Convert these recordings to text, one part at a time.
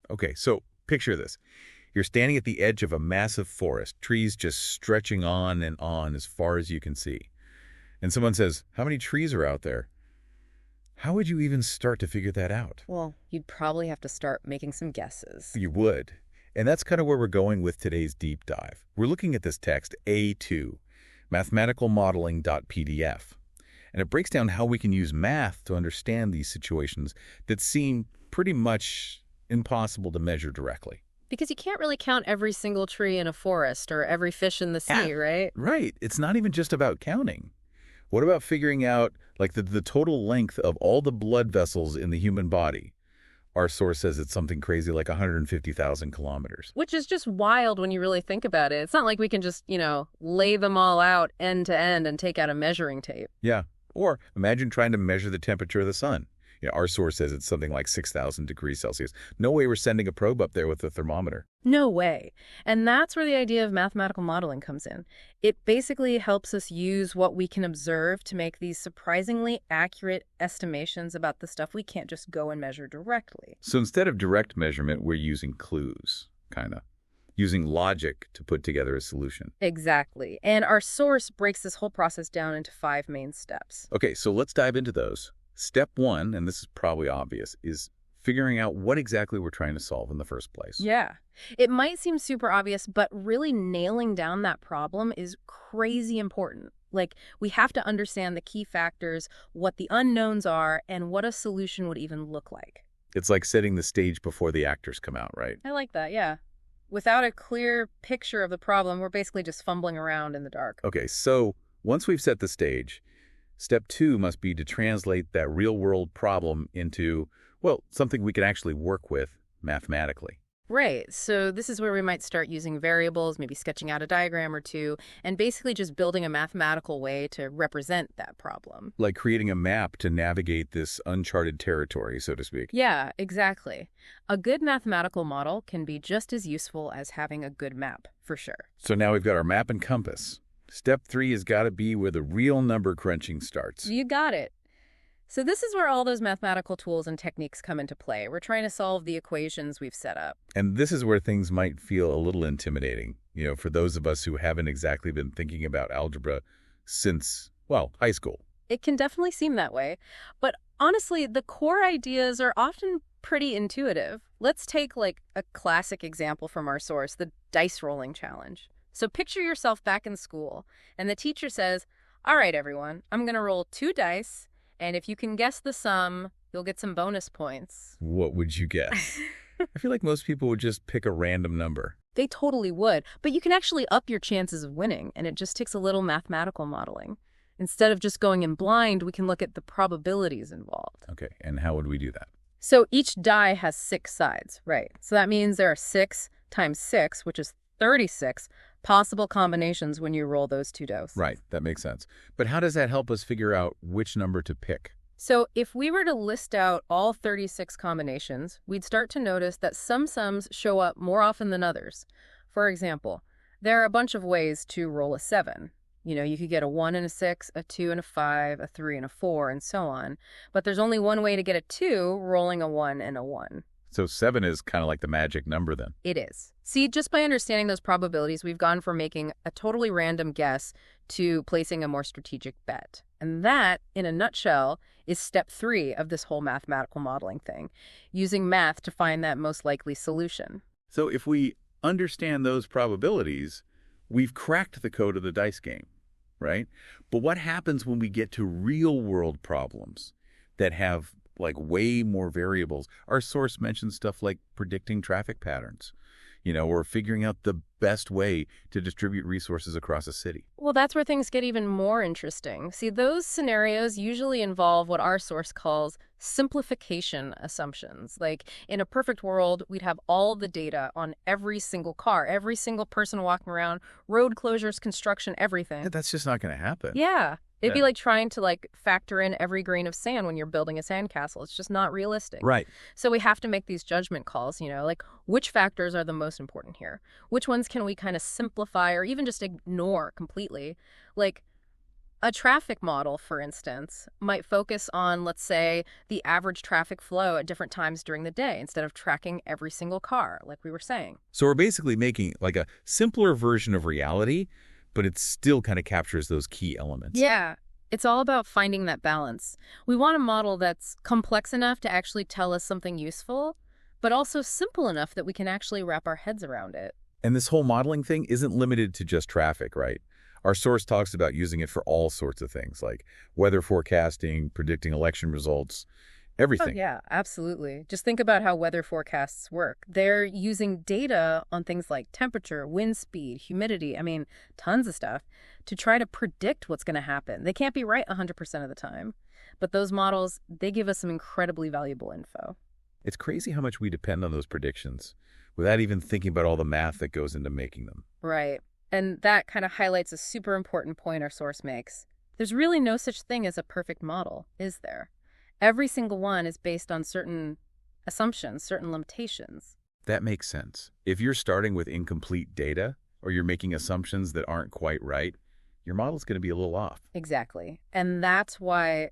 Okay, so picture this. You're standing at the edge of a massive forest, trees just stretching on and on as far as you can see. And someone says, how many trees are out there? How would you even start to figure that out? Well, you'd probably have to start making some guesses. You would. And that's kind of where we're going with today's deep dive. We're looking at this text, A2, mathematicalmodeling.pdf. And it breaks down how we can use math to understand these situations that seem pretty much impossible to measure directly. Because you can't really count every single tree in a forest or every fish in the sea, right? Right. It's not even just about counting. What about figuring out like the total length of all the blood vessels in the human body? Our source says it's something crazy like 150,000 kilometers. Which is just wild when you really think about it. It's not like we can just, lay them all out end to end and take out a measuring tape. Yeah. Or imagine trying to measure the temperature of the sun. Our source says it's something like 6,000 degrees Celsius. No way we're sending a probe up there with a thermometer. No way. And that's where the idea of mathematical modeling comes in. It basically helps us use what we can observe to make these surprisingly accurate estimations about the stuff we can't just go and measure directly. So instead of direct measurement, we're using clues, kind of. Using logic to put together a solution. Exactly. And our source breaks this whole process down into 5 main steps. Okay, so let's dive into those. Step 1, and this is probably obvious, is figuring out what exactly we're trying to solve in the first place. Yeah. It might seem super obvious, but really nailing down that problem is crazy important. Like, we have to understand the key factors, what the unknowns are, and what a solution would even look like. It's like setting the stage before the actors come out, right? I like that, yeah. Without a clear picture of the problem, we're basically just fumbling around in the dark. Okay, so once we've set the stage, step 2 must be to translate that real-world problem into, well, something we can actually work with mathematically. Right. So this is where we might start using variables, maybe sketching out a diagram or two, and basically just building a mathematical way to represent that problem. Like creating a map to navigate this uncharted territory, so to speak. Yeah, exactly. A good mathematical model can be just as useful as having a good map, for sure. So now we've got our map and compass. Step 3 has got to be where the real number crunching starts. You got it. So this is where all those mathematical tools and techniques come into play. We're trying to solve the equations we've set up. And this is where things might feel a little intimidating, for those of us who haven't exactly been thinking about algebra since, well, high school. It can definitely seem that way. But honestly, the core ideas are often pretty intuitive. Let's take like a classic example from our source, the dice rolling challenge. So picture yourself back in school, and the teacher says, all right, everyone, I'm going to roll 2 dice. And if you can guess the sum, you'll get some bonus points. What would you guess? I feel like most people would just pick a random number. They totally would. But you can actually up your chances of winning, and it just takes a little mathematical modeling. Instead of just going in blind, we can look at the probabilities involved. Okay, and how would we do that? So each die has 6 sides, right? So that means there are 6 times 6, which is 36, possible combinations when you roll those 2 dice. Right, that makes sense. But how does that help us figure out which number to pick? So if we were to list out all 36 combinations, we'd start to notice that some sums show up more often than others. For example, there are a bunch of ways to roll a 7. You could get a 1 and a 6, a 2 and a 5, a 3 and a 4, and so on. But there's only one way to get a 2, rolling a 1 and a 1. So 7 is kind of like the magic number then. It is. See, just by understanding those probabilities, we've gone from making a totally random guess to placing a more strategic bet. And that, in a nutshell, is step 3 of this whole mathematical modeling thing, using math to find that most likely solution. So if we understand those probabilities, we've cracked the code of the dice game, right? But what happens when we get to real-world problems that have like way more variables? Our source mentions stuff like predicting traffic patterns, or figuring out the best way to distribute resources across a city. Well, that's where things get even more interesting. See, those scenarios usually involve what our source calls simplification assumptions. Like, in a perfect world, we'd have all the data on every single car, every single person walking around, road closures, construction, everything. That's just not going to happen. Yeah. It'd be like trying to factor in every grain of sand when you're building a sandcastle. It's just not realistic. Right. So we have to make these judgment calls, like which factors are the most important here? Which ones can we kind of simplify or even just ignore completely? Like, A traffic model, for instance, might focus on, let's say, the average traffic flow at different times during the day instead of tracking every single car, like we were saying. So we're basically making like a simpler version of reality, but it still kind of captures those key elements. Yeah, it's all about finding that balance. We want a model that's complex enough to actually tell us something useful, but also simple enough that we can actually wrap our heads around it. And this whole modeling thing isn't limited to just traffic, right? Our source talks about using it for all sorts of things, like weather forecasting, predicting election results, Oh, everything. yeah, absolutely. Just think about how weather forecasts work. They're using data on things like temperature, wind speed, humidity, tons of stuff, to try to predict what's going to happen. They can't be right 100% of the time. But those models, they give us some incredibly valuable info. It's crazy how much we depend on those predictions without even thinking about all the math that goes into making them. Right. And that kind of highlights a super important point our source makes. There's really no such thing as a perfect model, is there? Every single one is based on certain assumptions, certain limitations. That makes sense. If you're starting with incomplete data or you're making assumptions that aren't quite right, your model's going to be a little off. Exactly. And that's why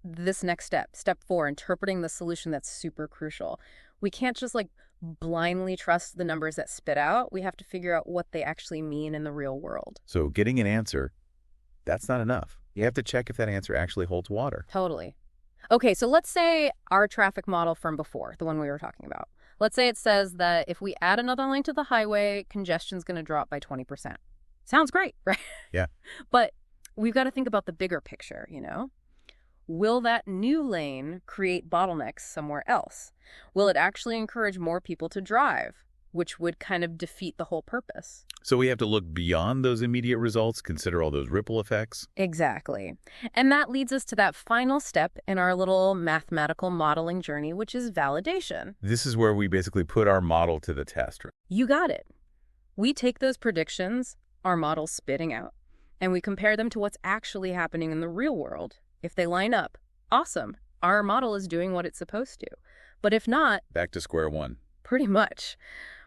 this next step 4, interpreting the solution, that's super crucial. We can't just blindly trust the numbers that spit out. We have to figure out what they actually mean in the real world. So getting an answer, that's not enough. You have to check if that answer actually holds water. Totally. Okay, so let's say our traffic model from before, the one we were talking about. Let's say it says that if we add another lane to the highway, congestion's going to drop by 20%. Sounds great, right? Yeah. But we've got to think about the bigger picture, Will that new lane create bottlenecks somewhere else? Will it actually encourage more people to drive, which would kind of defeat the whole purpose? So we have to look beyond those immediate results, consider all those ripple effects. Exactly. And that leads us to that final step in our little mathematical modeling journey, which is validation. This is where we basically put our model to the test. Right? You got it. We take those predictions, our model's spitting out, and we compare them to what's actually happening in the real world. If they line up, awesome. Our model is doing what it's supposed to. But if not, Back to square one. pretty much.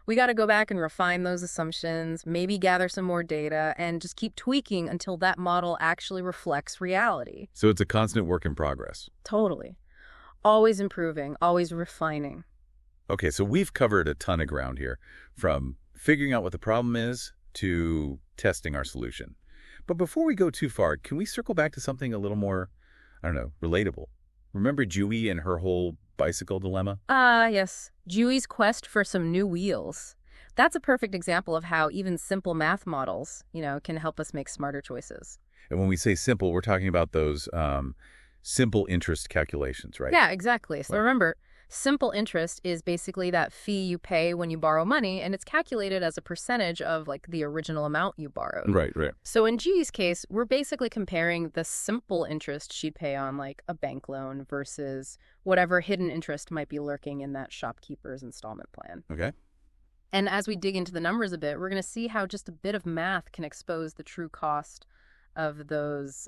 We got to go back and refine those assumptions, maybe gather some more data, and just keep tweaking until that model actually reflects reality. So it's a constant work in progress. Totally. Always improving, always refining. Okay, so we've covered a ton of ground here, from figuring out what the problem is to testing our solution. But before we go too far, can we circle back to something a little more, relatable? Remember Dewey and her whole bicycle dilemma? Yes. Dewey's quest for some new wheels. That's a perfect example of how even simple math models, can help us make smarter choices. And when we say simple, we're talking about those simple interest calculations, right? Yeah, exactly. So Right. remember, simple interest is basically that fee you pay when you borrow money, and it's calculated as a percentage of the original amount you borrowed. Right. So in G's case, we're basically comparing the simple interest she'd pay on a bank loan versus whatever hidden interest might be lurking in that shopkeeper's installment plan. Okay. And as we dig into the numbers a bit, we're going to see how just a bit of math can expose the true cost of those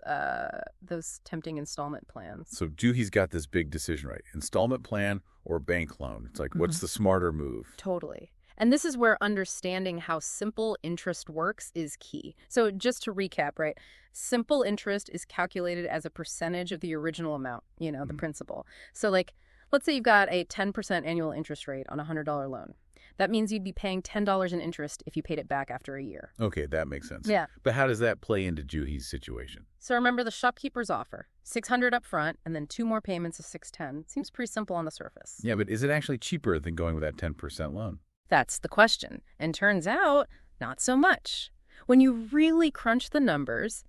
tempting installment plans. So Dewey's got this big decision, right? Installment plan or bank loan. It's like, what's the smarter move? Totally. And this is where understanding how simple interest works is key. So just to recap, right? Simple interest is calculated as a percentage of the original amount, the principal. So let's say you've got a 10% annual interest rate on a $100 loan. That means you'd be paying $10 in interest if you paid it back after a year. Okay, that makes sense. Yeah. But how does that play into Dewey's situation? So remember the shopkeeper's offer, $600 up front and then 2 more payments of $610. Seems pretty simple on the surface. Yeah, but is it actually cheaper than going with that 10% loan? That's the question. And turns out, not so much. When you really crunch the numbers,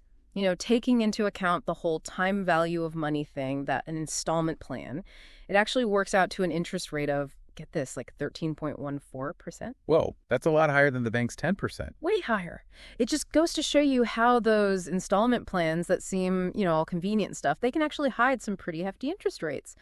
taking into account the whole time value of money thing, that an installment plan, it actually works out to an interest rate of, get this, 13.14%. Whoa, that's a lot higher than the bank's 10%. Way higher. It just goes to show you how those installment plans that seem, all convenient stuff, they can actually hide some pretty hefty interest rates.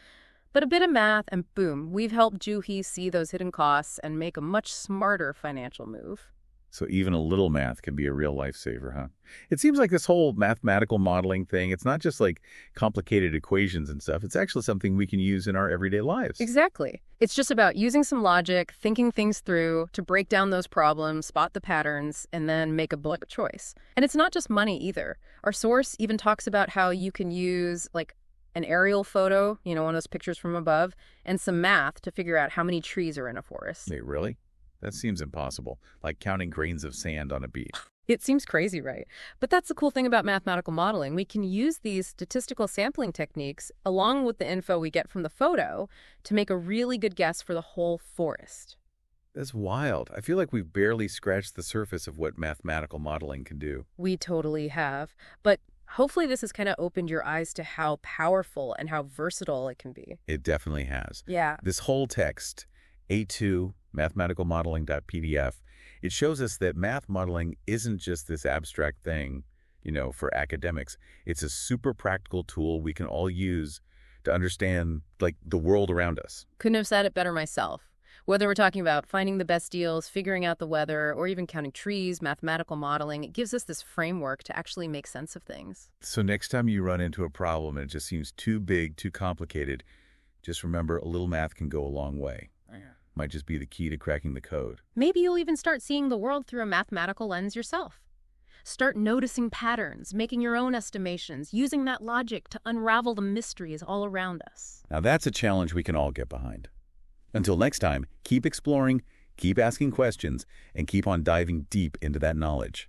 But a bit of math and boom, we've helped Juhi see those hidden costs and make a much smarter financial move. So even a little math can be a real lifesaver, huh? It seems like this whole mathematical modeling thing, it's not just like complicated equations and stuff. It's actually something we can use in our everyday lives. Exactly. It's just about using some logic, thinking things through to break down those problems, spot the patterns, and then make a bold choice. And it's not just money either. Our source even talks about how you can use like an aerial photo, one of those pictures from above, and some math to figure out how many trees are in a forest. Wait, really? That seems impossible, like counting grains of sand on a beach. It seems crazy, right? But that's the cool thing about mathematical modeling. We can use these statistical sampling techniques along with the info we get from the photo to make a really good guess for the whole forest. That's wild. I feel like we've barely scratched the surface of what mathematical modeling can do. We totally have. But hopefully this has kind of opened your eyes to how powerful and how versatile it can be. It definitely has. Yeah. This whole text, A2, mathematicalmodeling.pdf, it shows us that math modeling isn't just this abstract thing, for academics. It's a super practical tool we can all use to understand, like, the world around us. Couldn't have said it better myself. Whether we're talking about finding the best deals, figuring out the weather, or even counting trees, mathematical modeling, it gives us this framework to actually make sense of things. So next time you run into a problem and it just seems too big, too complicated, just remember a little math can go a long way. Might just be the key to cracking the code. Maybe you'll even start seeing the world through a mathematical lens yourself. Start noticing patterns, making your own estimations, using that logic to unravel the mysteries all around us. Now that's a challenge we can all get behind. Until next time, keep exploring, keep asking questions, and keep on diving deep into that knowledge.